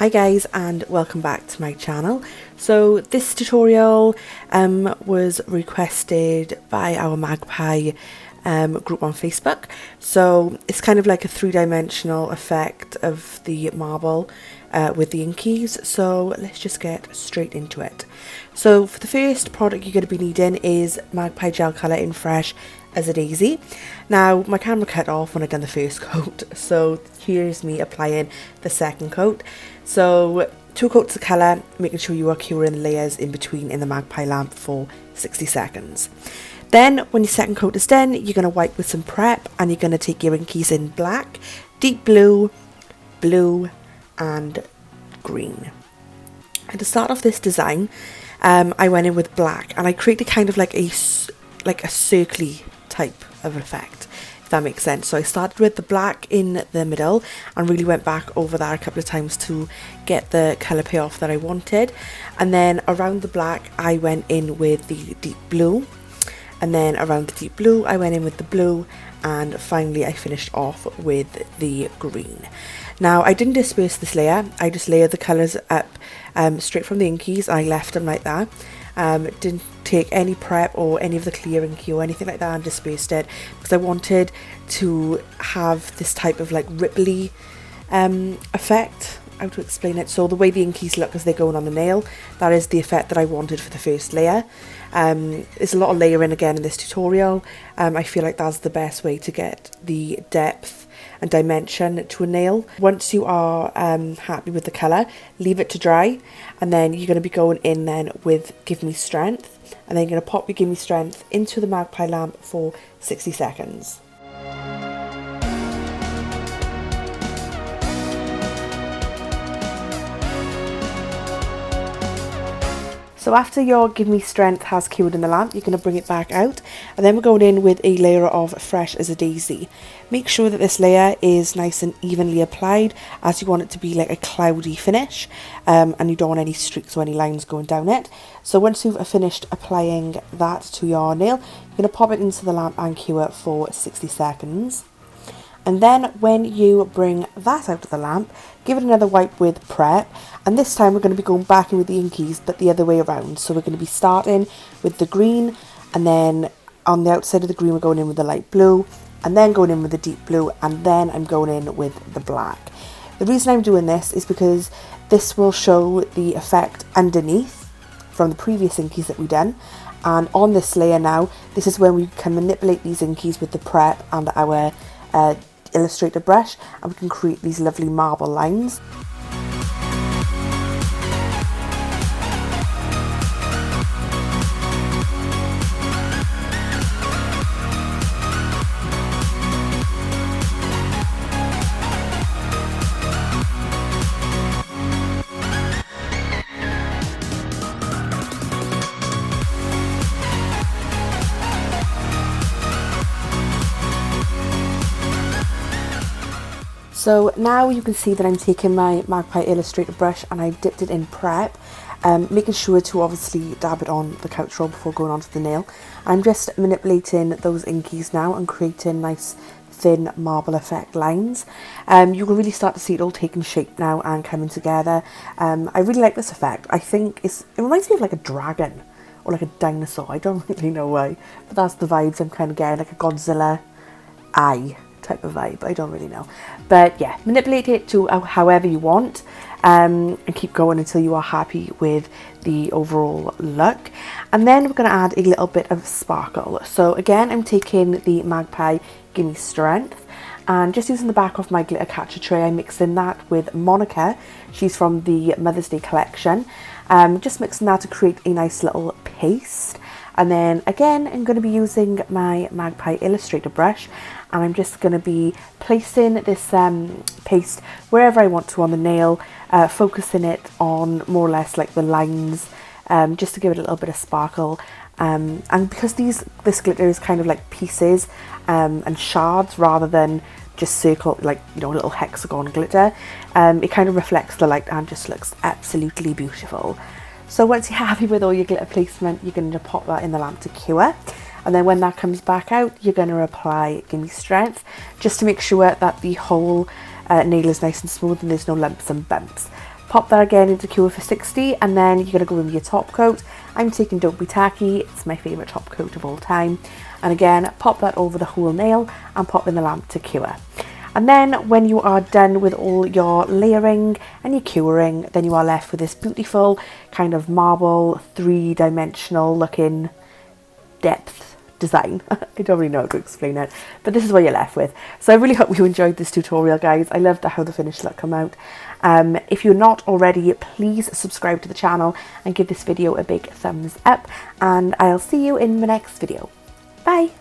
Hi guys, and welcome back to my channel. So this tutorial was requested by our Magpie group on Facebook. So it's kind of like a three-dimensional effect of the marble with the inkies. So let's just get straight into it. So for the first product you're going to be needing is Magpie gel colour in Fresh as a Daisy. Now my camera cut off when I done the first coat, so here's me applying the second coat. So 2 coats of colour, making sure you are curing the layers in between in the Magpie lamp for 60 seconds. Then when your second coat is done, you're going to wipe with some prep and you're going to take your inkies in black, deep blue, blue and green. And to start off this design, I went in with black and I created kind of like a circly type of effect, if that makes sense. So I started with the black in the middle and really went back over that a couple of times to get the colour payoff that I wanted. And then around the black I went in with the deep blue, and then around the deep blue I went in with the blue, and finally I finished off with the green. Now I didn't disperse this layer, I just layered the colours up straight from the inkies. I left them like that. Didn't take any prep or any of the clear inky or anything like that and dispersed it, because I wanted to have this type of like ripply effect. How to explain it? So the way the inkies look as they're going on the nail, that is the effect that I wanted for the first layer. There's a lot of layering again in this tutorial. I feel like that's the best way to get the depth and dimension to a nail. Once you are happy with the colour, leave it to dry, and then you're going to be going in then with Give Me Strength, and then you're going to pop your Give Me Strength into the Magpie lamp for 60 seconds. So after your Give Me Strength has cured in the lamp, you're going to bring it back out, and then we're going in with a layer of Fresh as a Daisy. Make sure that this layer is nice and evenly applied, as you want it to be like a cloudy finish, and you don't want any streaks or any lines going down it. So once you've finished applying that to your nail, you're going to pop it into the lamp and cure for 60 seconds. And then when you bring that out of the lamp, give it another wipe with prep, and this time we're going to be going back in with the inkies, but the other way around. So we're going to be starting with the green, and then on the outside of the green we're going in with the light blue, and then going in with the deep blue, and then I'm going in with the black. The reason I'm doing this is because this will show the effect underneath from the previous inkies that we've done, and on this layer now, this is when we can manipulate these inkies with the prep and our illustrator brush, and we can create these lovely marble lines. So now you can see that I'm taking my Magpie Illustrator brush and I've dipped it in prep, making sure to obviously dab it on the couch roll before going onto the nail. I'm just manipulating those inkies now and creating nice thin marble effect lines. You can really start to see it all taking shape now and coming together. I really like this effect. I think it reminds me of like a dragon or like a dinosaur. I don't really know why, but that's the vibes I'm kind of getting, like a Godzilla eye type of vibe. I don't really know, but yeah, manipulate it to however you want, and keep going until you are happy with the overall look. And then we're going to add a little bit of sparkle. So again, I'm taking the Magpie Give Me Strength, and just using the back of my glitter catcher tray, I'm mixing that with Monica. She's from the Mother's Day collection. Just mixing that to create a nice little paste. And then again, I'm going to be using my Magpie Illustrator brush, and I'm just going to be placing this paste wherever I want to on the nail, focusing it on more or less like the lines, just to give it a little bit of sparkle. And because this glitter is kind of like pieces and shards rather than just circle, like, you know, little hexagon glitter, it kind of reflects the light and just looks absolutely beautiful. So once you're happy with all your glitter placement, you're going to pop that in the lamp to cure. And then when that comes back out, you're going to apply Give Me Strength, just to make sure that the whole nail is nice and smooth and there's no lumps and bumps. Pop that again into cure for 60, and then you're going to go in with your top coat. I'm taking Don't Be Tacky, it's my favourite top coat of all time. And again, pop that over the whole nail and pop in the lamp to cure. And then when you are done with all your layering and your curing, then you are left with this beautiful kind of marble, three-dimensional looking depth design. I don't really know how to explain it, but this is what you're left with. So I really hope you enjoyed this tutorial, guys. I loved how the finished look come out. If you're not already, please subscribe to the channel and give this video a big thumbs up, and I'll see you in the next video. Bye.